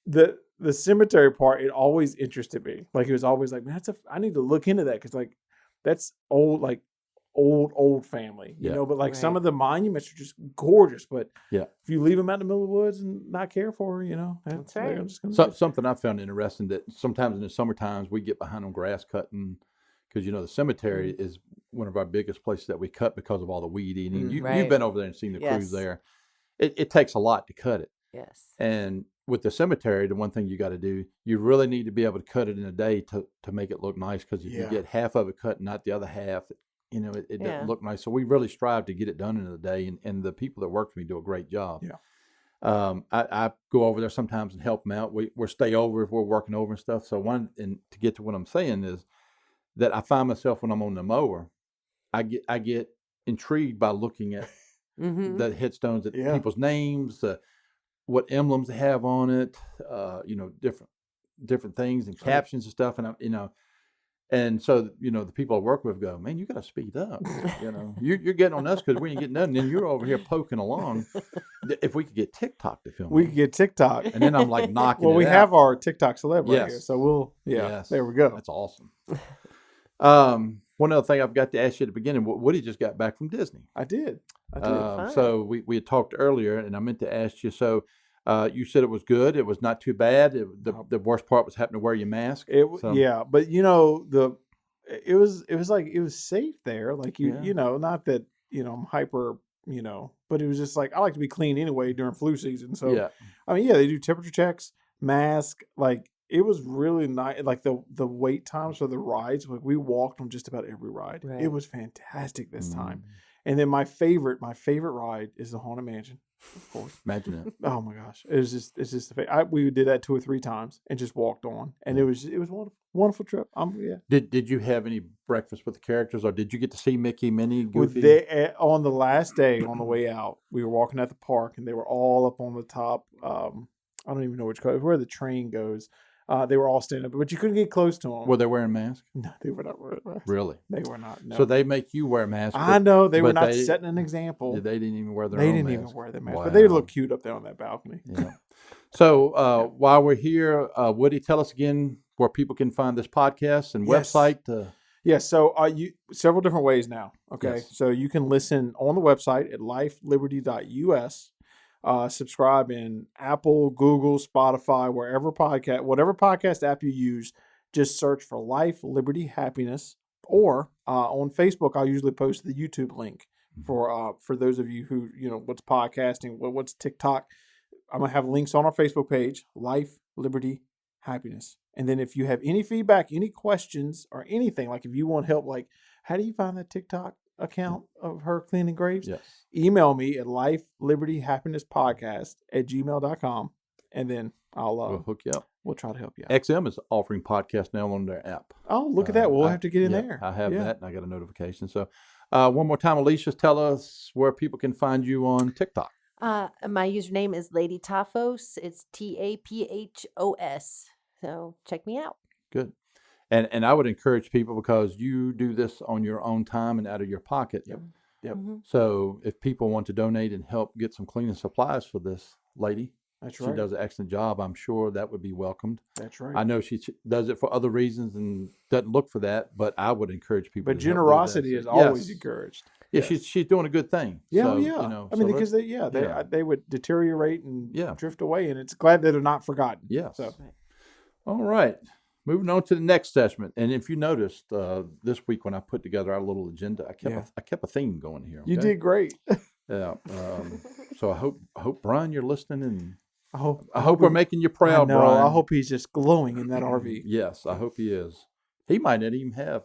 the cemetery part, it always interested me. Like it was always like, man, I need to look into that because like that's old, like. Old family, but like some of the monuments are just gorgeous. But if you leave them out in the middle of the woods and not care for her, that's right. Something I found interesting that sometimes in the summer times we get behind on grass cutting because the cemetery is one of our biggest places that we cut because of all the weed eating. You've been over there and seen the crews there. It takes a lot to cut it. Yes. And with the cemetery, the one thing you got to do, you really need to be able to cut it in a day to make it look nice because if you get half of it cut and not the other half. It doesn't look nice. So we really strive to get it done in a day, and the people that work for me do a great job. Yeah. I go over there sometimes and help them out. We'll stay over if we're working over and stuff. So and to get to what I'm saying is that I find myself when I'm on the mower, I get intrigued by looking at the headstones, people's names, what emblems they have on it, different things and captions and stuff, and And so, the people I work with go, man, you got to speed up. You're getting on us because we ain't getting nothing. And you're over here poking along. If we could get TikTok to film, we could get TikTok. And then I'm like knocking. Well, we out. have our TikTok celeb right here, so there we go. That's awesome. One other thing I've got to ask you at the beginning. Woody just got back from Disney. I did. So we had talked earlier, and I meant to ask you. So. You said it was good. It was not too bad. The worst part was having to wear your mask. Yeah, but it was safe there. Like not that I'm hyper, but it was just like I like to be clean anyway during flu season. So they do temperature checks, mask. Like it was really nice. Like the wait times for the rides. Like we walked on just about every ride. Right. It was fantastic this time. And then my favorite ride is the Haunted Mansion. Of course. Imagine it. Oh my gosh. It's just the favorite. We did that 2 or 3 times and just walked on. And it was wonderful trip. Did you have any breakfast with the characters or did you get to see Mickey, Minnie, Goofy? On the last day on the way out, we were walking at the park and they were all up on the top. I don't even know where the train goes. They were all standing up, but you couldn't get close to them. Were they wearing masks? No, they were not wearing masks. Really? They were not. No. So they make you wear masks. I know. They were not setting an example. They didn't even wear their own masks. They didn't even wear their masks. Wow. But they look cute up there on that balcony. Yeah. So while we're here, Woody, tell us again where people can find this podcast and website. Yes. So several different ways now. Okay. Yes. So you can listen on the website at lifeliberty.us. Subscribe in Apple, Google, Spotify, whatever podcast app you use. Just search for Life, Liberty, Happiness. Or on Facebook, I'll usually post the YouTube link for those of you who, what's podcasting, what's TikTok. I'm going to have links on our Facebook page, Life, Liberty, Happiness. And then if you have any feedback, any questions, or anything, like if you want help, like how do you find that TikTok account of her cleaning graves? Yes. Email me at lifelibertyhappinesspodcast@gmail.com, and then we'll hook you up. We'll try to help you out. XM is offering podcast now on their app. Oh, look at that. We'll have to get in there. I have that, and I got a notification. So one more time, Alicia, tell us where people can find you on TikTok. My username is LadyTaPhos. It's TAPHOS. So check me out. Good. And I would encourage people, because you do this on your own time and out of your pocket. Yep. Mm-hmm. So if people want to donate and help get some cleaning supplies for this lady, that's right. She does an excellent job. I'm sure that would be welcomed. That's right. I know she does it for other reasons and doesn't look for that, but I would encourage people. But generosity is always encouraged. Yeah, yes. she's doing a good thing. Yeah, so, I mean, because they would deteriorate and drift away, and it's glad that they're not forgotten. Yes. So. All right. Moving on to the next segment, and if you noticed this week when I put together our little agenda, I kept a theme going here. Okay? You did great. Yeah. So I hope Brian, you're listening, and I hope we're making you proud, Brian. I hope he's just glowing in that RV. Yes, I hope he is. He might not even have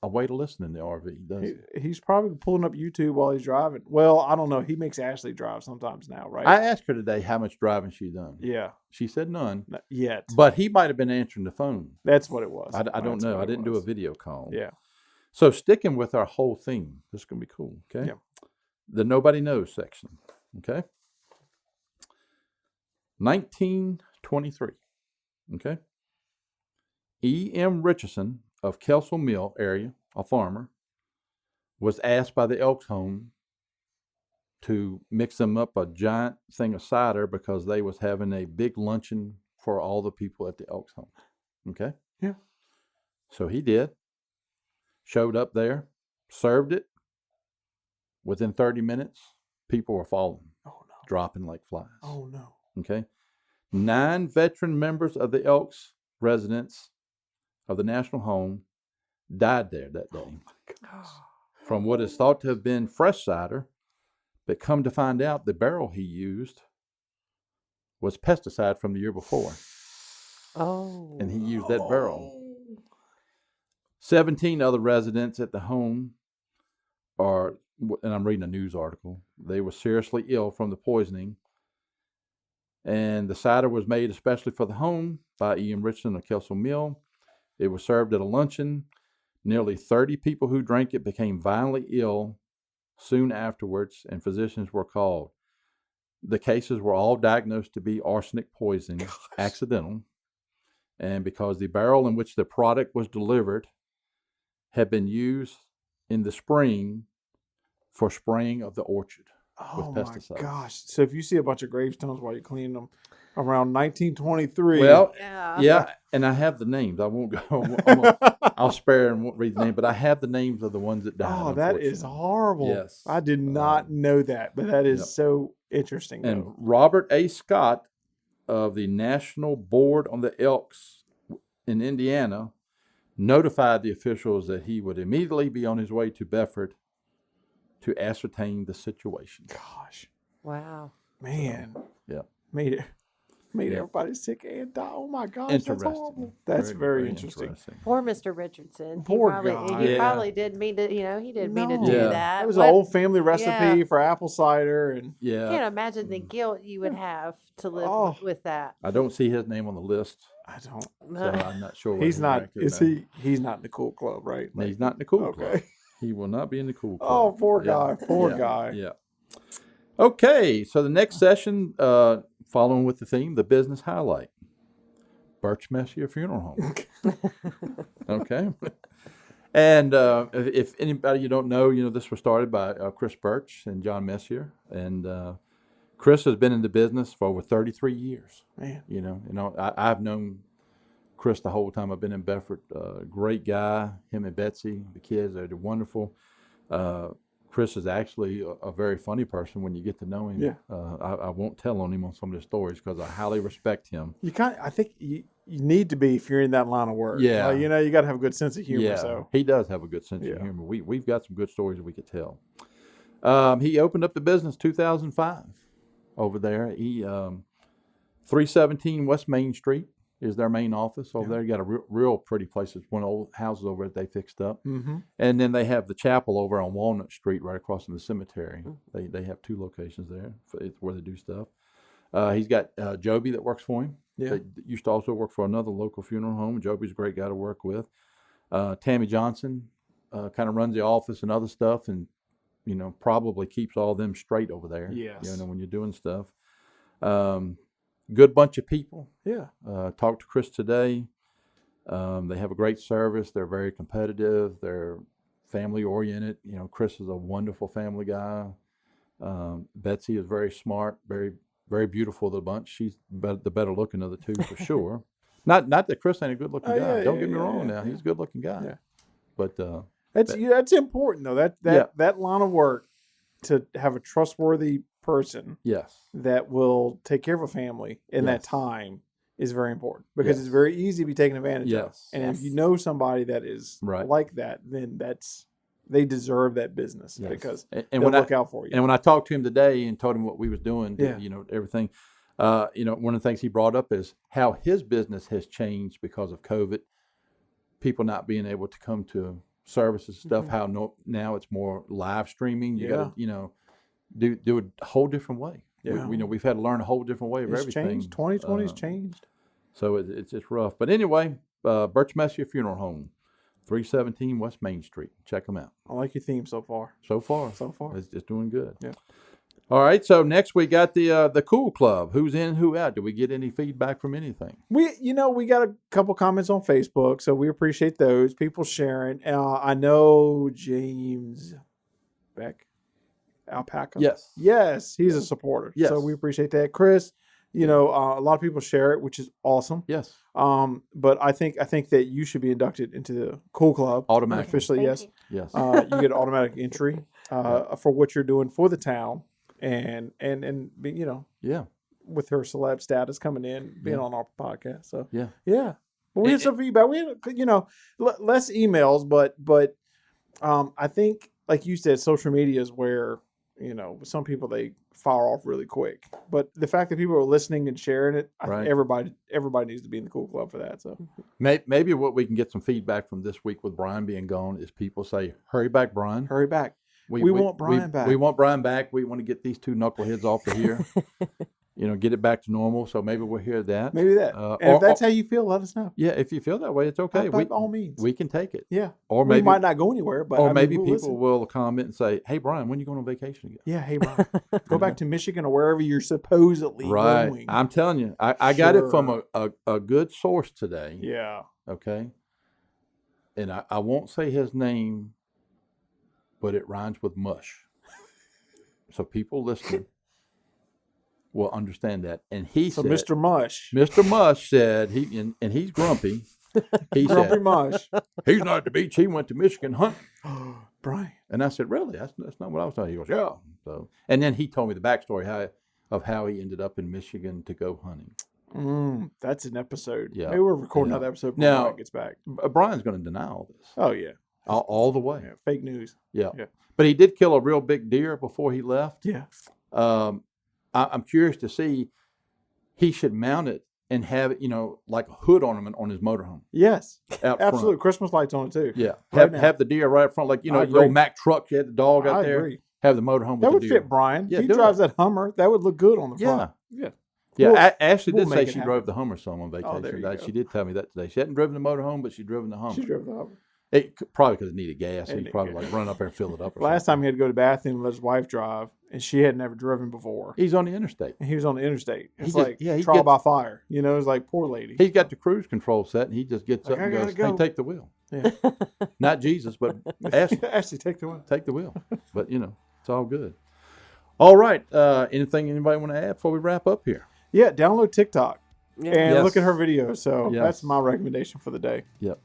a way to listen in the RV, does he? He's probably pulling up YouTube while he's driving. Well, I don't know. He makes Ashley drive sometimes now, right? I asked her today how much driving she done. Yeah. She said none. Not yet. But he might have been answering the phone. That's what it was. I don't know. I didn't do a video call. Yeah. So sticking with our whole theme, this is going to be cool, okay? Yeah. The Nobody Knows section, okay? 1923, okay? E.M. Richardson of Kelsall Mill area, a farmer, was asked by the Elks home to mix them up a giant thing of cider because they was having a big luncheon for all the people at the Elks home. Okay? Yeah. So he did. Showed up there, served it. Within 30 minutes, people were falling. Oh, no. Dropping like flies. Oh, no. Okay? 9 veteran members of the Elks residents of the National Home died there that day. Oh, my gosh. From what is thought to have been fresh cider, but come to find out the barrel he used was pesticide from the year before. Oh. And he used that barrel. 17 other residents at the home and I'm reading a news article, they were seriously ill from the poisoning. And the cider was made especially for the home by E.M. Richardson of Kelsall Mill. It was served at a luncheon. Nearly 30 people who drank it became violently ill soon afterwards, and physicians were called. The cases were all diagnosed to be arsenic poisoning, accidental, and because the barrel in which the product was delivered had been used in the spring for spraying of the orchard with pesticides. Oh, my gosh. So if you see a bunch of gravestones while you're cleaning them around 1923. Well, yeah, and I have the names. I won't go. I'll spare and won't read the name, but I have the names of the ones that died. Oh, that is horrible. Yes. I did not know that, but that is so interesting. And Robert A. Scott of the National Board on the Elks in Indiana notified the officials that he would immediately be on his way to Bedford to ascertain the situation. Gosh. Wow. Man. Yeah. Made everybody sick and die. Oh my gosh, that's horrible. That's very interesting. Poor Mr. Richardson. Poor guy. He probably didn't mean to, he didn't mean to do that. It was an old family recipe for apple cider. And I can't imagine the guilt you would have to live with that. I don't see his name on the list. I don't. So I'm not sure. He's not. He's not in the cool club, right? No, he's not in the cool club. He will not be in the cool club. Oh, poor guy. Poor guy. Yeah. Okay, so the next session, following with the theme, the business highlight. Birch Messier Funeral Home. Okay. And if anybody you don't know, this was started by Chris Birch and John Messier. And Chris has been in the business for over 33 years. Man. I've known Chris the whole time I've been in Bedford. Great guy. Him and Betsy, the kids, they're wonderful. Chris is actually a very funny person when you get to know him. Yeah. I won't tell on him on some of the stories because I highly respect him. I think you need to be if you're in that line of work. Yeah. You got to have a good sense of humor. Yeah. So He does have a good sense of humor. We've got some good stories that we could tell. He opened up the business 2005 over there. He 317 West Main Street is their main office over there. You got a real pretty place. It's one of the old houses over there that they fixed up. Mm-hmm. And then they have the chapel over on Walnut Street right across from the cemetery. They have 2 locations there where they do stuff. He's got Joby that works for him. Yeah. They used to also work for another local funeral home. Joby's a great guy to work with. Tammy Johnson kind of runs the office and other stuff and, probably keeps all them straight over there. Yes. When you're doing stuff. Good bunch of people. Yeah. Talked to Chris today. They have a great service. They're very competitive. They're family oriented. Chris is a wonderful family guy. Betsy is very smart, very, very beautiful of the bunch. She's the better looking of the 2 for sure. Not that Chris ain't a good looking guy. Yeah, Don't get me wrong now. He's a good looking guy. Yeah. But that's important though. That line of work, to have a trustworthy person that will take care of a family in that time is very important, because it's very easy to be taken advantage of. And if you know somebody that is like that, then they deserve that business because they'll look out for you. And when I talked to him today and told him what we was doing, everything, one of the things he brought up is how his business has changed because of COVID. People not being able to come to services and stuff. How now it's more live streaming. You got to do a whole different way. Yeah. We've had to learn a whole different way of everything. Changed. 2020's changed. So it's just rough. But anyway, Birch Messier Funeral Home, 317 West Main Street. Check them out. I like your theme so far. So far. It's doing good. Yeah. All right. So next we got the Cool Club. Who's in, who out? Did we get any feedback from anything? We got a couple comments on Facebook, so we appreciate those. People sharing. I know James Beck. Alpaca. Yes, he's a supporter. Yes. So we appreciate that. Chris, a lot of people share it, which is awesome. Yes. But I think that you should be inducted into the Cool Club automatically. Officially, yes. Yes. You get an automatic entry for what you're doing for the town, and with her celeb status coming in, being on our podcast. So yeah. But we had some feedback. We had less emails, but I think, like you said, social media is where. Some people, they fire off really quick. But the fact that people are listening and sharing it, I think everybody needs to be in the Cool Club for that. So maybe what we can get some feedback from this week with Brian being gone is people say, hurry back, Brian. Hurry back. We want Brian back. We want Brian back. We want to get these 2 knuckleheads off of here. Get it back to normal. So maybe we'll hear that. Maybe that. And if that's how you feel, let us know. Yeah, if you feel that way, it's okay. By all means. We can take it. Yeah. Or maybe we might not go anywhere, but maybe people will comment and say, hey, Brian, when are you going on vacation again? Yeah, hey, Brian. Go back to Michigan or wherever you're supposedly going. I'm telling you. I got it from a good source today. Yeah. Okay. And I won't say his name, but it rhymes with mush. So people listening will understand that. And he said, Mr. Mush. Mr. Mush said, and he's grumpy. He grumpy said, Mush. He's not at the beach. He went to Michigan hunting. Brian. And I said, really? That's not what I was talking. He goes, yeah. So, and then he told me the backstory of how he ended up in Michigan to go hunting. That's an episode. Yeah. Maybe we're recording another episode before Brian gets back. Brian's going to deny all this. Oh, yeah. All the way. Yeah, fake news. Yeah. But he did kill a real big deer before he left. Yeah. I'm curious to see, he should mount it and have it, like a hood ornament on his motorhome. Yes. Absolutely. Front. Christmas lights on it too. Yeah. Have the deer right up front, like, the old Mack truck, you had the dog out there. Agree. Have the motorhome with that the deer. That would fit Brian. Yeah, he drives that Hummer. That would look good on the front. Yeah. Yeah, Ashley did say she drove the Hummer some on vacation. She did tell me that today. She hadn't driven the motorhome, but she'd driven the Hummer. She drove the Hummer. Probably because it needed gas. So he'd probably run up there and fill it up. Last time he had to go to Bathing and let his wife drive, and she had never driven before. He's on the interstate. And he was on the interstate. It's trial by fire. It's like, poor lady. He's got the cruise control set, and he just gets up and goes, hey, take the wheel. Yeah. Not Jesus, but Ashley. Ashley, take the wheel. Take the wheel. But, it's all good. All right. Anything anybody want to add before we wrap up here? Yeah, download TikTok and look at her videos. So that's my recommendation for the day. Yep.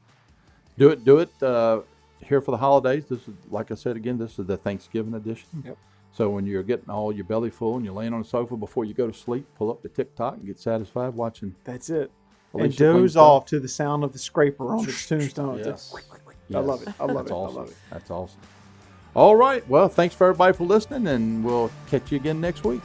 Do it. Here for the holidays. This is, like I said again, this is the Thanksgiving edition. Yep. So when you're getting all your belly full and you're laying on the sofa before you go to sleep, pull up the TikTok and get satisfied watching. That's it. Alicia and doze off to the sound of the scraper on the tombstones. Yes. I love it. I love it. Awesome. I love it. That's awesome. All right. Well, thanks for everybody for listening, and we'll catch you again next week.